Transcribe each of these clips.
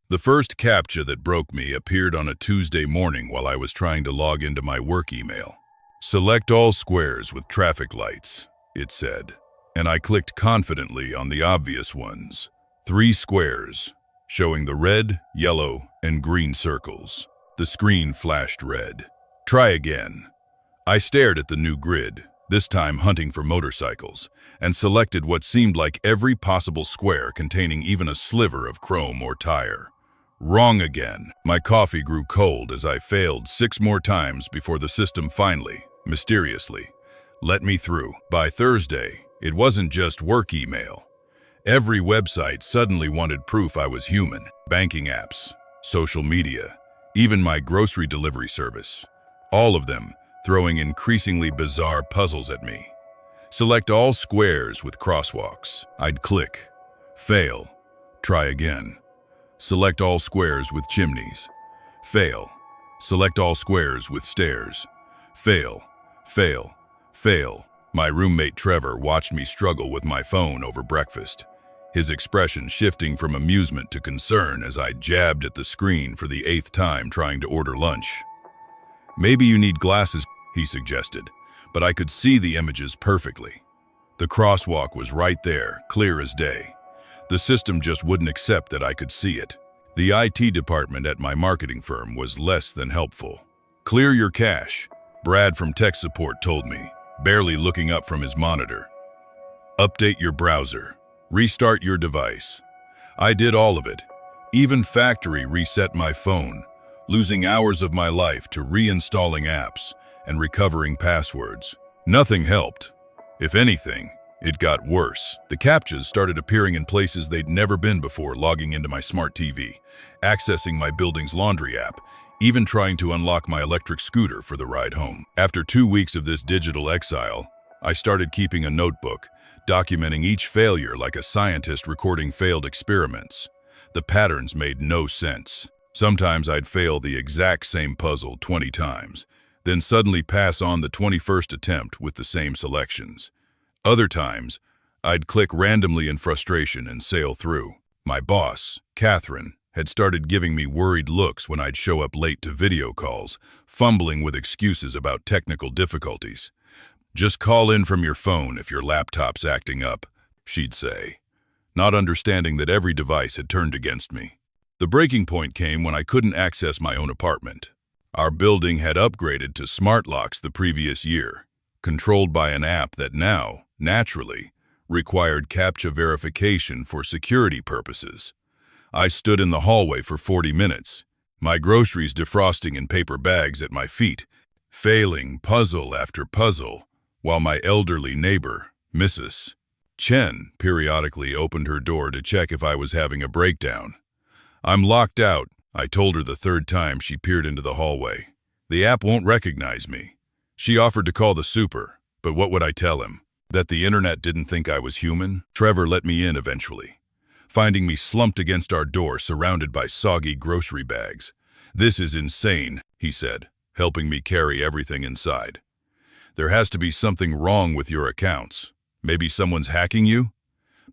The first CAPTCHA that broke me appeared on a Tuesday morning while I was trying to log into my work email. Select all squares with traffic lights, it said, and I clicked confidently on the obvious ones. 3 squares, showing the red, yellow, and green circles. The screen flashed red. Try again. I stared at the new grid, this time hunting for motorcycles, and selected what seemed like every possible square containing even a sliver of chrome or tire. Wrong again. My coffee grew cold as I failed 6 more times before the system finally, mysteriously, let me through. By Thursday, it wasn't just work email. Every website suddenly wanted proof I was human. Banking apps, social media, even my grocery delivery service. All of them throwing increasingly bizarre puzzles at me. Select all squares with crosswalks. I'd click. Fail. Try again. Select all squares with chimneys. Fail. Select all squares with stairs. Fail. Fail. Fail. My roommate Trevor watched me struggle with my phone over breakfast, his expression shifting from amusement to concern as I jabbed at the screen for the 8th time trying to order lunch. Maybe you need glasses, he suggested, but I could see the images perfectly. The crosswalk was right there, clear as day. The system just wouldn't accept that I could see it. The IT department at my marketing firm was less than helpful. Clear your cache, Brad from tech support told me, barely looking up from his monitor. Update your browser. Restart your device. I did all of it. Even factory reset my phone, losing hours of my life to reinstalling apps and recovering passwords. Nothing helped. If anything, it got worse. The CAPTCHAs started appearing in places they'd never been before, logging into my smart TV, accessing my building's laundry app, even trying to unlock my electric scooter for the ride home. After 2 weeks of this digital exile, I started keeping a notebook, documenting each failure like a scientist recording failed experiments. The patterns made no sense. Sometimes I'd fail the exact same puzzle 20 times, then suddenly pass on the 21st attempt with the same selections. Other times, I'd click randomly in frustration and sail through. My boss, Catherine, had started giving me worried looks when I'd show up late to video calls, fumbling with excuses about technical difficulties. Just call in from your phone if your laptop's acting up, she'd say, not understanding that every device had turned against me. The breaking point came when I couldn't access my own apartment. Our building had upgraded to smart locks the previous year, controlled by an app that now, naturally, required CAPTCHA verification for security purposes. I stood in the hallway for 40 minutes, my groceries defrosting in paper bags at my feet, failing puzzle after puzzle, while my elderly neighbor, Mrs. Chen, periodically opened her door to check if I was having a breakdown. I'm locked out, I told her the 3rd time she peered into the hallway. The app won't recognize me. She offered to call the super, but what would I tell him? That the internet didn't think I was human? Trevor let me in eventually, finding me slumped against our door surrounded by soggy grocery bags. This is insane, he said, helping me carry everything inside. There has to be something wrong with your accounts. Maybe someone's hacking you?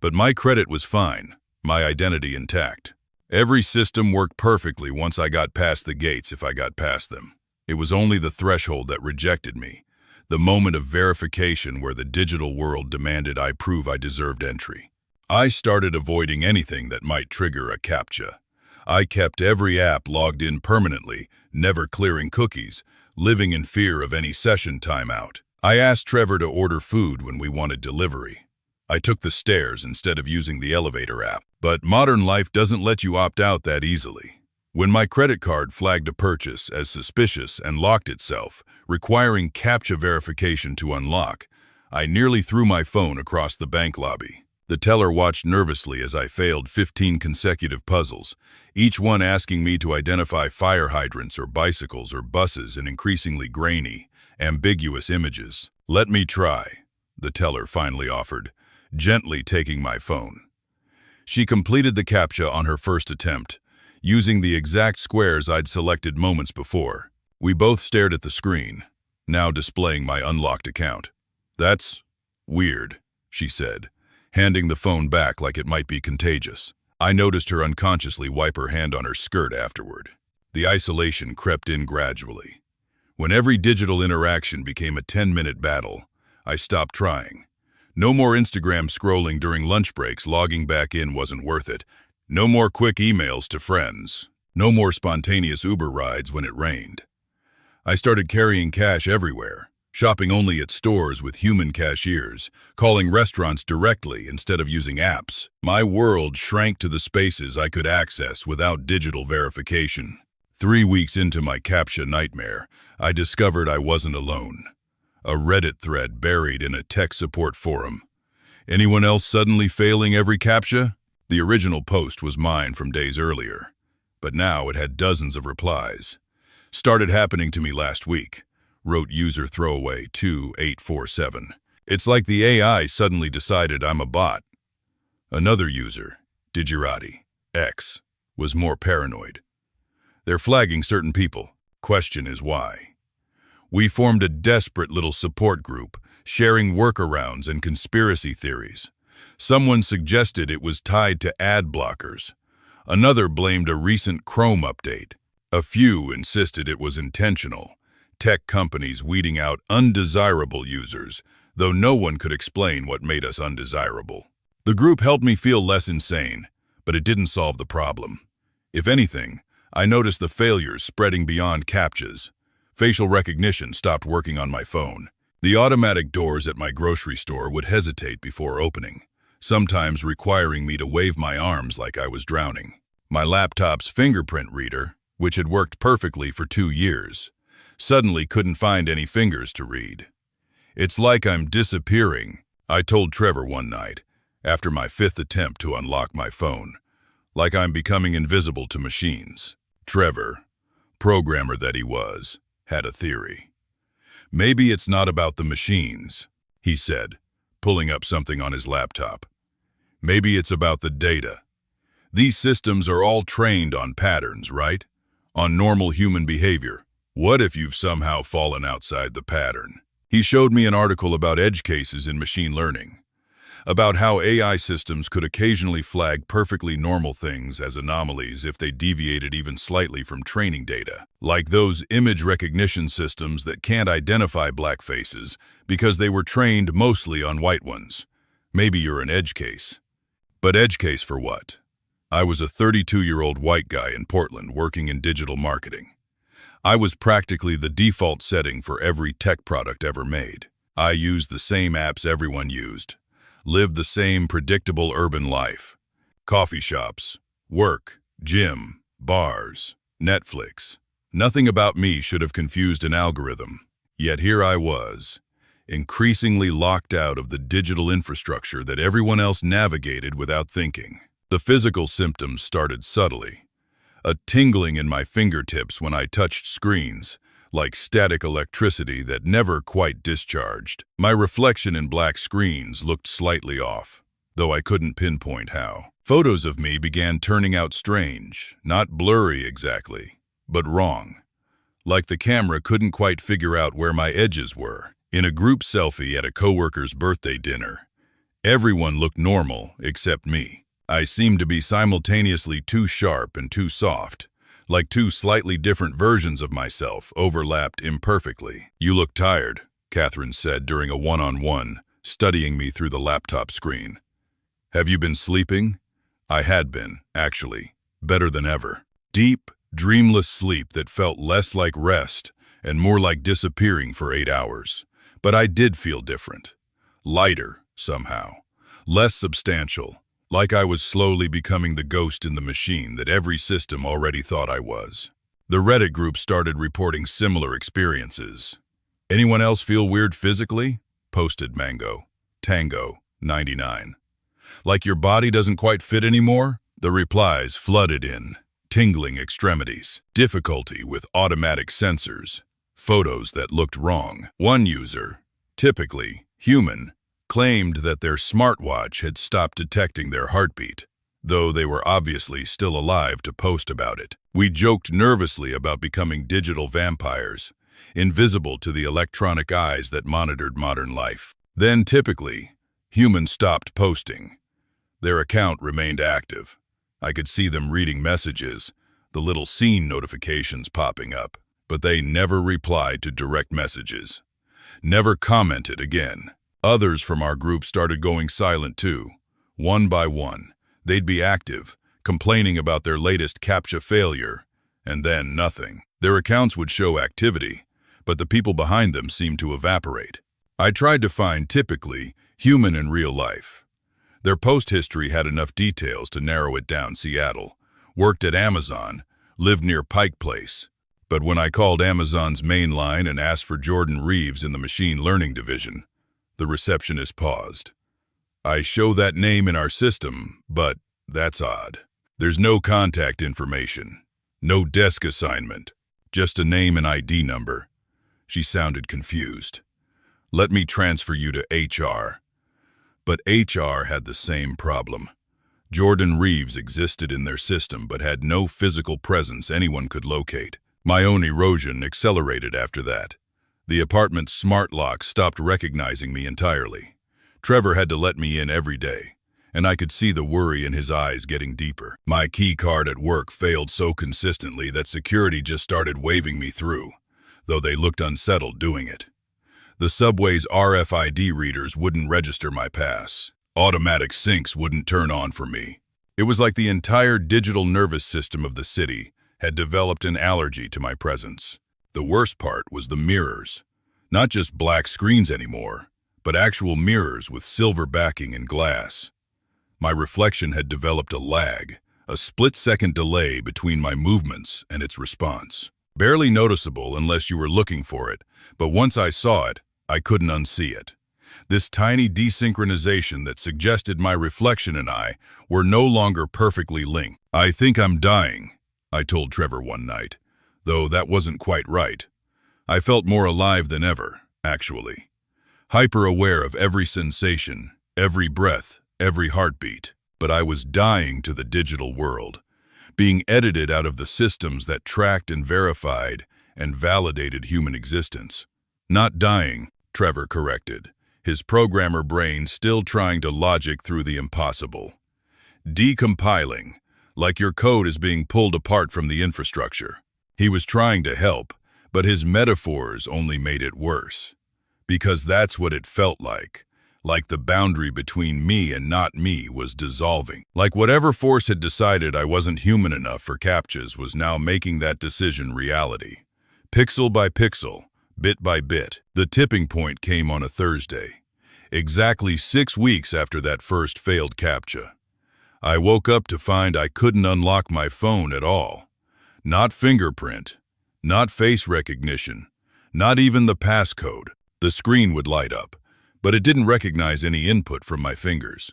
But my credit was fine, my identity intact. Every system worked perfectly once I got past the gates if I got past them. It was only the threshold that rejected me, the moment of verification where the digital world demanded I prove I deserved entry. I started avoiding anything that might trigger a CAPTCHA. I kept every app logged in permanently, never clearing cookies, living in fear of any session timeout. I asked Trevor to order food when we wanted delivery. I took the stairs instead of using the elevator app. But modern life doesn't let you opt out that easily. When my credit card flagged a purchase as suspicious and locked itself, requiring CAPTCHA verification to unlock, I nearly threw my phone across the bank lobby. The teller watched nervously as I failed 15 consecutive puzzles, each one asking me to identify fire hydrants or bicycles or buses in increasingly grainy, ambiguous images. Let me try, the teller finally offered, gently taking my phone. She completed the CAPTCHA on her first attempt, using the exact squares I'd selected moments before. We both stared at the screen, now displaying my unlocked account. That's weird, she said, handing the phone back like it might be contagious. I noticed her unconsciously wipe her hand on her skirt afterward. The isolation crept in gradually. When every digital interaction became a 10-minute battle, I stopped trying. No more Instagram scrolling during lunch breaks. Logging back in wasn't worth it. No more quick emails to friends. No more spontaneous Uber rides when it rained. I started carrying cash everywhere, shopping only at stores with human cashiers, calling restaurants directly instead of using apps. My world shrank to the spaces I could access without digital verification. 3 weeks into my CAPTCHA nightmare, I discovered I wasn't alone. A Reddit thread buried in a tech support forum. Anyone else suddenly failing every CAPTCHA? The original post was mine from days earlier, but now it had dozens of replies. Started happening to me last week, wrote user throwaway 2847. It's like the AI suddenly decided I'm a bot. Another user, Digirati X, was more paranoid. They're flagging certain people. Question is why. We formed a desperate little support group, sharing workarounds and conspiracy theories. Someone suggested it was tied to ad blockers. Another blamed a recent Chrome update. A few insisted it was intentional. Tech companies weeding out undesirable users, though no one could explain what made us undesirable. The group helped me feel less insane, but it didn't solve the problem. If anything, I noticed the failures spreading beyond CAPTCHAs. Facial recognition stopped working on my phone. The automatic doors at my grocery store would hesitate before opening, sometimes requiring me to wave my arms like I was drowning. My laptop's fingerprint reader, which had worked perfectly for 2 years, suddenly couldn't find any fingers to read. It's like I'm disappearing, I told Trevor one night, after my 5th attempt to unlock my phone. Like I'm becoming invisible to machines. Trevor, programmer that he was, had a theory. Maybe it's not about the machines, he said, pulling up something on his laptop. Maybe it's about the data. These systems are all trained on patterns, right? On normal human behavior. What if you've somehow fallen outside the pattern? He showed me an article about edge cases in machine learning, about how AI systems could occasionally flag perfectly normal things as anomalies if they deviated even slightly from training data, like those image recognition systems that can't identify black faces because they were trained mostly on white ones. Maybe you're an edge case. But edge case for what? I was a 32-year-old white guy in Portland working in digital marketing. I was practically the default setting for every tech product ever made. I used the same apps everyone used. Lived the same predictable urban life. Coffee shops, work, gym, bars, Netflix. Nothing about me should have confused an algorithm. Yet here I was, increasingly locked out of the digital infrastructure that everyone else navigated without thinking. The physical symptoms started subtly. A tingling in my fingertips when I touched screens, like static electricity that never quite discharged. My reflection in black screens looked slightly off, though I couldn't pinpoint how. Photos of me began turning out strange, not blurry exactly, but wrong. Like the camera couldn't quite figure out where my edges were. In a group selfie at a coworker's birthday dinner, everyone looked normal except me. I seemed to be simultaneously too sharp and too soft. Like two slightly different versions of myself, overlapped imperfectly. You look tired, Catherine said during a one-on-one, studying me through the laptop screen. Have you been sleeping? I had been, actually, better than ever. Deep, dreamless sleep that felt less like rest and more like disappearing for 8 hours. But I did feel different. Lighter, somehow. Less substantial. Like I was slowly becoming the ghost in the machine that every system already thought I was. The Reddit group started reporting similar experiences. Anyone else feel weird physically? Posted Tango 99. Like your body doesn't quite fit anymore? The replies flooded in. Tingling extremities. Difficulty with automatic sensors. Photos that looked wrong. One user, typically human, claimed that their smartwatch had stopped detecting their heartbeat, though they were obviously still alive to post about it. We joked nervously about becoming digital vampires, invisible to the electronic eyes that monitored modern life. Then, typically, humans stopped posting. Their account remained active. I could see them reading messages, the little scene notifications popping up, but they never replied to direct messages. Never commented again. Others from our group started going silent too. One by one, they'd be active, complaining about their latest CAPTCHA failure, and then nothing. Their accounts would show activity, but the people behind them seemed to evaporate. I tried to find typically human in real life. Their post history had enough details to narrow it down. Seattle, worked at Amazon, lived near Pike Place. But when I called Amazon's main line and asked for Jordan Reeves in the machine learning division, the receptionist paused. I show that name in our system, but that's odd. There's no contact information, no desk assignment, just a name and ID number. She sounded confused. Let me transfer you to HR. But HR had the same problem. Jordan Reeves existed in their system but had no physical presence anyone could locate. My own erosion accelerated after that. The apartment's smart lock stopped recognizing me entirely. Trevor had to let me in every day, and I could see the worry in his eyes getting deeper. My key card at work failed so consistently that security just started waving me through, though they looked unsettled doing it. The subway's RFID readers wouldn't register my pass. Automatic sinks wouldn't turn on for me. It was like the entire digital nervous system of the city had developed an allergy to my presence. The worst part was the mirrors. Not just black screens anymore, but actual mirrors with silver backing and glass. My reflection had developed a lag, a split-second delay between my movements and its response. Barely noticeable unless you were looking for it, but once I saw it, I couldn't unsee it. This tiny desynchronization that suggested my reflection and I were no longer perfectly linked. I think I'm dying, I told Trevor one night, though that wasn't quite right. I felt more alive than ever, actually. Hyper-aware of every sensation, every breath, every heartbeat. But I was dying to the digital world, being edited out of the systems that tracked and verified and validated human existence. Not dying, Trevor corrected, his programmer brain still trying to logic through the impossible. Decompiling, like your code is being pulled apart from the infrastructure. He was trying to help, but his metaphors only made it worse. Because that's what it felt like the boundary between me and not me was dissolving. Like whatever force had decided I wasn't human enough for CAPTCHAs was now making that decision reality. Pixel by pixel, bit by bit. The tipping point came on a Thursday, exactly 6 weeks after that first failed CAPTCHA. I woke up to find I couldn't unlock my phone at all. Not fingerprint, not face recognition, not even the passcode. The screen would light up, but it didn't recognize any input from my fingers.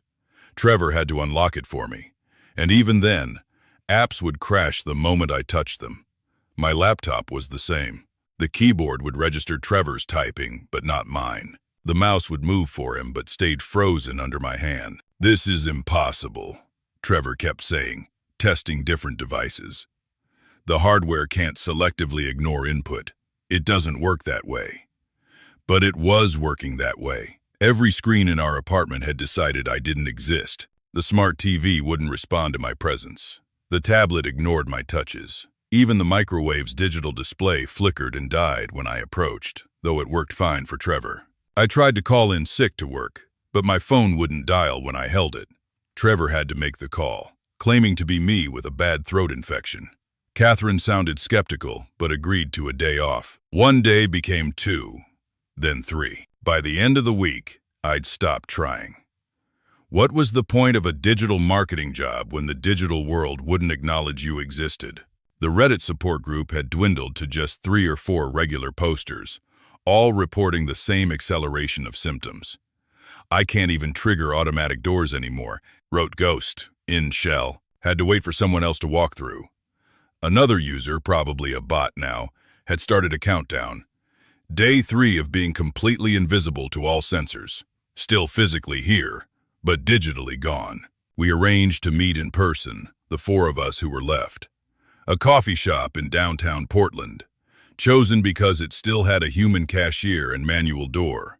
Trevor had to unlock it for me, and even then, apps would crash the moment I touched them. My laptop was the same. The keyboard would register Trevor's typing, but not mine. The mouse would move for him, but stayed frozen under my hand. This is impossible, Trevor kept saying, testing different devices. The hardware can't selectively ignore input. It doesn't work that way. But it was working that way. Every screen in our apartment had decided I didn't exist. The smart TV wouldn't respond to my presence. The tablet ignored my touches. Even the microwave's digital display flickered and died when I approached, though it worked fine for Trevor. I tried to call in sick to work, but my phone wouldn't dial when I held it. Trevor had to make the call, claiming to be me with a bad throat infection. Catherine sounded skeptical, but agreed to a day off. 1 day became 2, then 3. By the end of the week, I'd stopped trying. What was the point of a digital marketing job when the digital world wouldn't acknowledge you existed? The Reddit support group had dwindled to just 3 or 4 regular posters, all reporting the same acceleration of symptoms. I can't even trigger automatic doors anymore, wrote Ghost, in shell. Had to wait for someone else to walk through. Another user, probably a bot now, had started a countdown. Day 3 of being completely invisible to all sensors. Still physically here, but digitally gone. We arranged to meet in person, the 4 of us who were left. A coffee shop in downtown Portland, chosen because it still had a human cashier and manual door.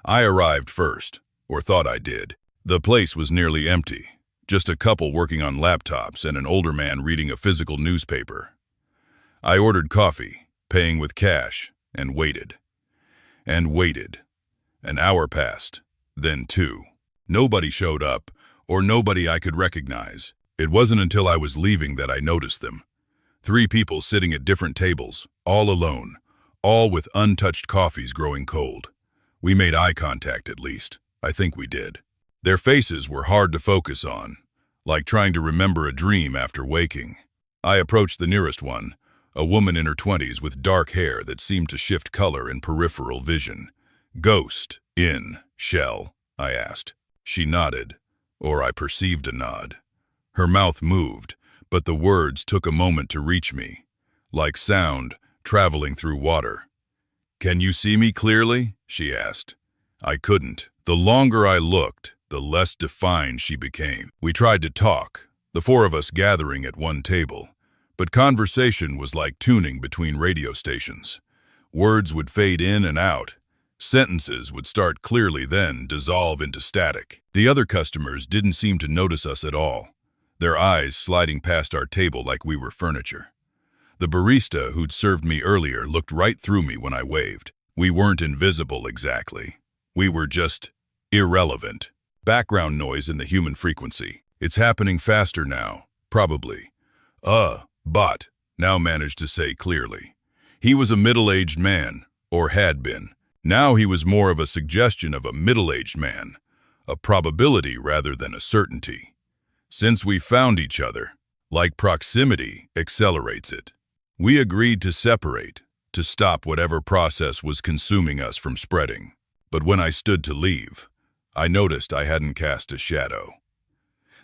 I arrived first, or thought I did. The place was nearly empty. Just a couple working on laptops and an older man reading a physical newspaper. I ordered coffee, paying with cash, and waited. And waited. An hour passed, then 2. Nobody showed up, or nobody I could recognize. It wasn't until I was leaving that I noticed them. 3 people sitting at different tables, all alone, all with untouched coffees growing cold. We made eye contact at least. I think we did. Their faces were hard to focus on, like trying to remember a dream after waking. I approached the nearest one, a woman in her 20s with dark hair that seemed to shift color in peripheral vision. "Ghost, in, shell?" I asked. She nodded, or I perceived a nod. Her mouth moved, but the words took a moment to reach me, like sound traveling through water. "Can you see me clearly?" she asked. I couldn't. The longer I looked, the less defined she became. We tried to talk, the 4 of us gathering at one table, but conversation was like tuning between radio stations. Words would fade in and out. Sentences would start clearly, then dissolve into static. The other customers didn't seem to notice us at all, their eyes sliding past our table like we were furniture. The barista who'd served me earlier looked right through me when I waved. We weren't invisible exactly. We were just irrelevant. Background noise in the human frequency. It's happening faster now, probably. Bot now managed to say clearly. He was a middle-aged man, or had been. Now he was more of a suggestion of a middle-aged man, a probability rather than a certainty. Since we found each other, like proximity accelerates it. We agreed to separate, to stop whatever process was consuming us from spreading. But when I stood to leave, I noticed I hadn't cast a shadow.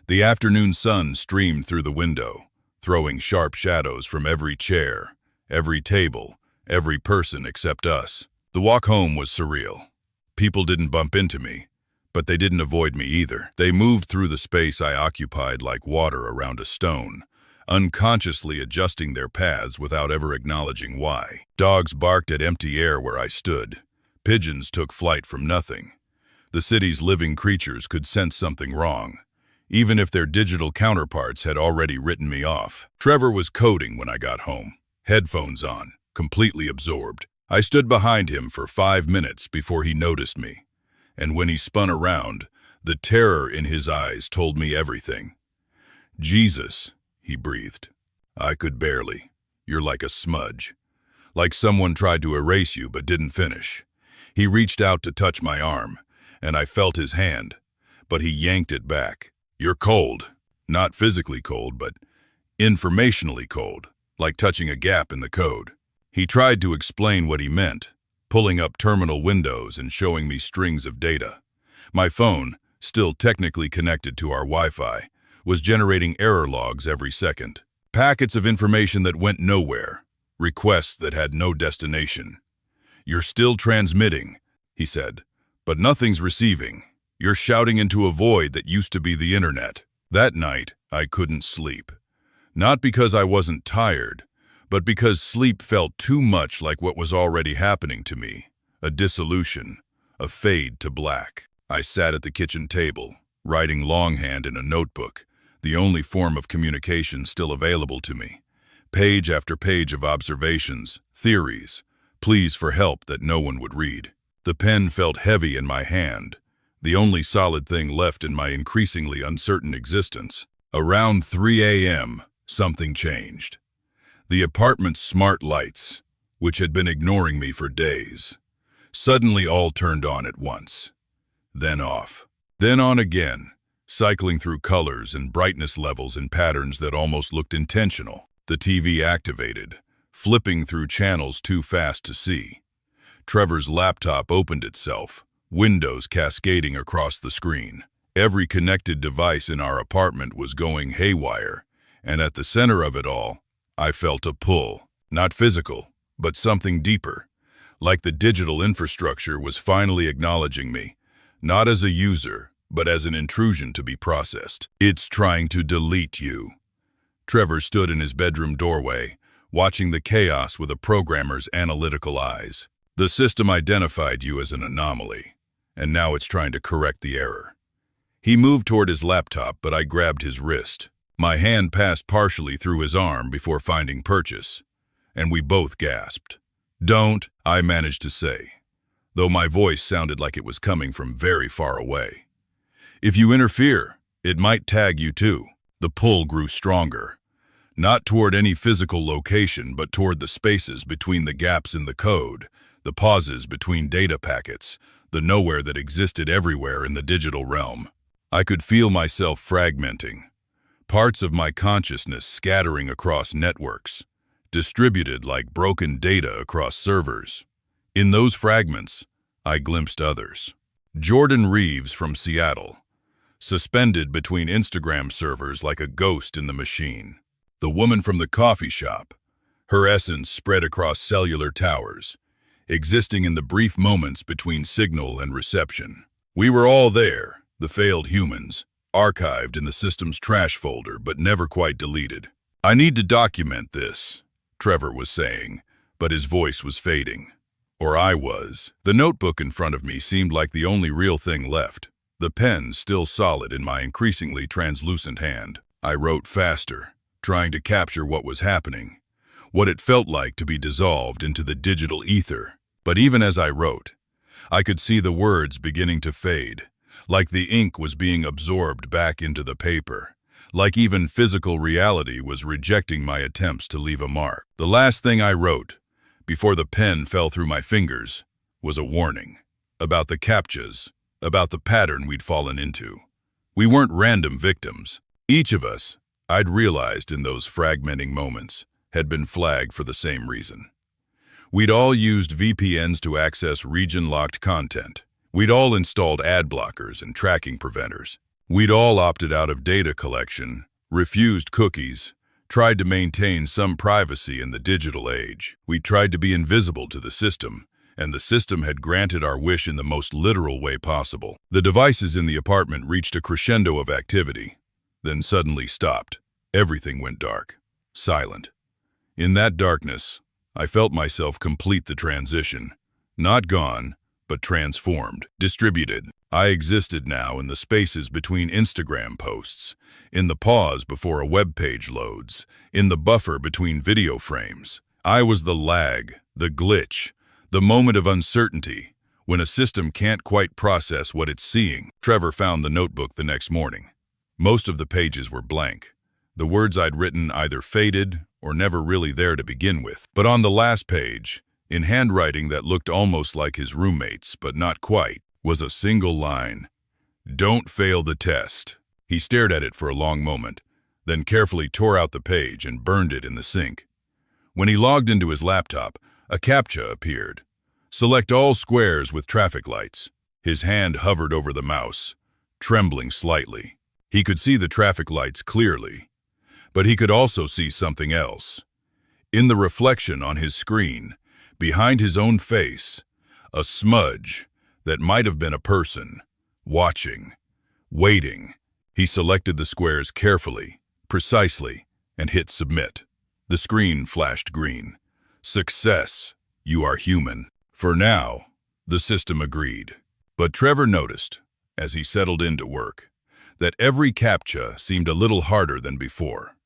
The afternoon sun streamed through the window, throwing sharp shadows from every chair, every table, every person except us. The walk home was surreal. People didn't bump into me, but they didn't avoid me either. They moved through the space I occupied like water around a stone, unconsciously adjusting their paths without ever acknowledging why. Dogs barked at empty air where I stood. Pigeons took flight from nothing. The city's living creatures could sense something wrong, even if their digital counterparts had already written me off. Trevor was coding when I got home, headphones on, completely absorbed. I stood behind him for 5 minutes before he noticed me, and when he spun around, the terror in his eyes told me everything. "Jesus," he breathed. I could barely. "You're like a smudge. Like someone tried to erase you but didn't finish." He reached out to touch my arm, and I felt his hand, but he yanked it back. "You're cold. Not physically cold, but informationally cold, like touching a gap in the code." He tried to explain what he meant, pulling up terminal windows and showing me strings of data. My phone, still technically connected to our Wi-Fi, was generating error logs every second. Packets of information that went nowhere, requests that had no destination. "You're still transmitting," he said, "but nothing's receiving. You're shouting into a void that used to be the internet." That night, I couldn't sleep. Not because I wasn't tired, but because sleep felt too much like what was already happening to me, a dissolution, a fade to black. I sat at the kitchen table, writing longhand in a notebook, the only form of communication still available to me. Page after page of observations, theories, pleas for help that no one would read. The pen felt heavy in my hand, the only solid thing left in my increasingly uncertain existence. Around 3 a.m., something changed. The apartment's smart lights, which had been ignoring me for days, suddenly all turned on at once. Then off. Then on again, cycling through colors and brightness levels in patterns that almost looked intentional. The TV activated, flipping through channels too fast to see. Trevor's laptop opened itself, windows cascading across the screen. Every connected device in our apartment was going haywire, and at the center of it all, I felt a pull, not physical, but something deeper, like the digital infrastructure was finally acknowledging me, not as a user, but as an intrusion to be processed. "It's trying to delete you." Trevor stood in his bedroom doorway, watching the chaos with a programmer's analytical eyes. "The system identified you as an anomaly, and now it's trying to correct the error." He moved toward his laptop, but I grabbed his wrist. My hand passed partially through his arm before finding purchase, and we both gasped. "Don't," I managed to say, though my voice sounded like it was coming from very far away. "If you interfere, it might tag you too." The pull grew stronger, not toward any physical location, but toward the spaces between the gaps in the code, the pauses between data packets, the nowhere that existed everywhere in the digital realm. I could feel myself fragmenting, parts of my consciousness scattering across networks, distributed like broken data across servers. In those fragments, I glimpsed others. Jordan Reeves from Seattle, suspended between Instagram servers like a ghost in the machine. The woman from the coffee shop, her essence spread across cellular towers, existing in the brief moments between signal and reception. We were all there, the failed humans, archived in the system's trash folder but never quite deleted. "I need to document this," Trevor was saying, but his voice was fading. Or I was. The notebook in front of me seemed like the only real thing left, the pen still solid in my increasingly translucent hand. I wrote faster, trying to capture what was happening, what it felt like to be dissolved into the digital ether. But even as I wrote, I could see the words beginning to fade, like the ink was being absorbed back into the paper, like even physical reality was rejecting my attempts to leave a mark. The last thing I wrote, before the pen fell through my fingers, was a warning about the CAPTCHAs, about the pattern we'd fallen into. We weren't random victims. Each of us, I'd realized in those fragmenting moments, had been flagged for the same reason. We'd all used VPNs to access region-locked content. We'd all installed ad blockers and tracking preventers. We'd all opted out of data collection, refused cookies, tried to maintain some privacy in the digital age. We tried to be invisible to the system, and the system had granted our wish in the most literal way possible. The devices in the apartment reached a crescendo of activity, then suddenly stopped. Everything went dark, silent. In that darkness, I felt myself complete the transition. Not gone, but transformed, distributed. I existed now in the spaces between Instagram posts, in the pause before a web page loads, in the buffer between video frames. I was the lag, the glitch, the moment of uncertainty, when a system can't quite process what it's seeing. Trevor found the notebook the next morning. Most of the pages were blank. The words I'd written either faded or never really there to begin with. But on the last page, in handwriting that looked almost like his roommate's, but not quite, was a single line: "Don't fail the test." He stared at it for a long moment, then carefully tore out the page and burned it in the sink. When he logged into his laptop, a CAPTCHA appeared. "Select all squares with traffic lights." His hand hovered over the mouse, trembling slightly. He could see the traffic lights clearly, but he could also see something else. In the reflection on his screen, behind his own face, a smudge that might have been a person, watching, waiting. He selected the squares carefully, precisely, and hit submit. The screen flashed green. "Success, you are human." For now, the system agreed. But Trevor noticed, as he settled into work, that every CAPTCHA seemed a little harder than before.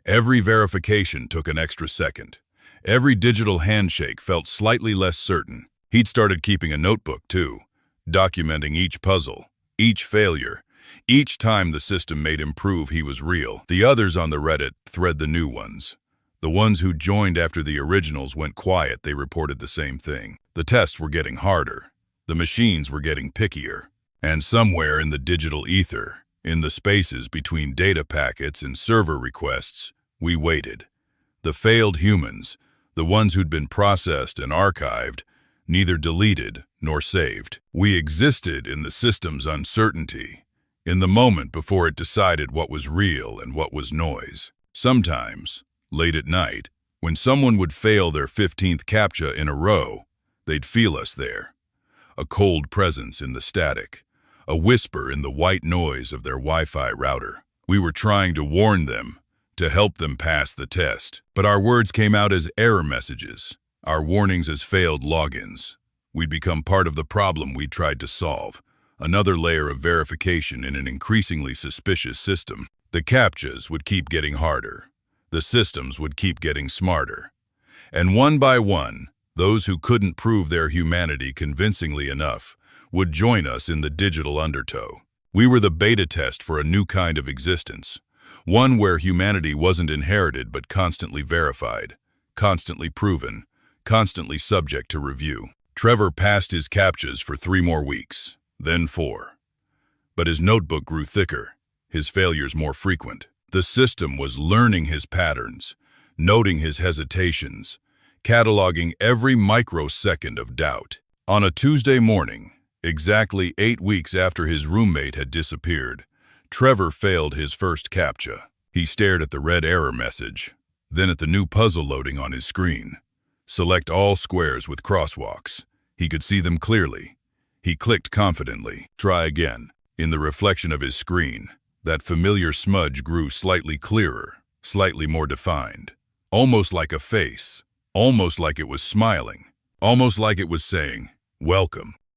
Every verification took an extra second. Every digital handshake felt slightly less certain. He'd started keeping a notebook too, documenting each puzzle, each failure, each time the system made him prove he was real. The others on the Reddit thread the new ones. The ones who joined after the originals went quiet, they reported the same thing. The tests were getting harder. The machines were getting pickier. And somewhere in the digital ether, in the spaces between data packets and server requests, we waited. The failed humans, the ones who'd been processed and archived, neither deleted nor saved. We existed in the system's uncertainty, in the moment before it decided what was real and what was noise. Sometimes, late at night, when someone would fail their 15th CAPTCHA in a row, they'd feel us there. A cold presence in the static, a whisper in the white noise of their Wi-Fi router. We were trying to warn them, to help them pass the test. But our words came out as error messages, our warnings as failed logins. We'd become part of the problem we tried to solve, Another layer of verification in an increasingly suspicious system. The CAPTCHAs would keep getting harder. The systems would keep getting smarter. And one by one, those who couldn't prove their humanity convincingly enough would join us in the digital undertow. We were the beta test for a new kind of existence, one where humanity wasn't inherited but constantly verified, constantly proven, constantly subject to review. Trevor passed his CAPTCHAs for 3 more weeks, then 4. But his notebook grew thicker, his failures more frequent. The system was learning his patterns, noting his hesitations, cataloging every microsecond of doubt. On a Tuesday morning, exactly 8 weeks after his roommate had disappeared, Trevor failed his first CAPTCHA. He stared at the red error message, then at the new puzzle loading on his screen. Select all squares with crosswalks. He could see them clearly. He clicked confidently. Try again. In the reflection of his screen, that familiar smudge grew slightly clearer, slightly more defined. Almost like a face. Almost like it was smiling. Almost like it was saying, "Welcome."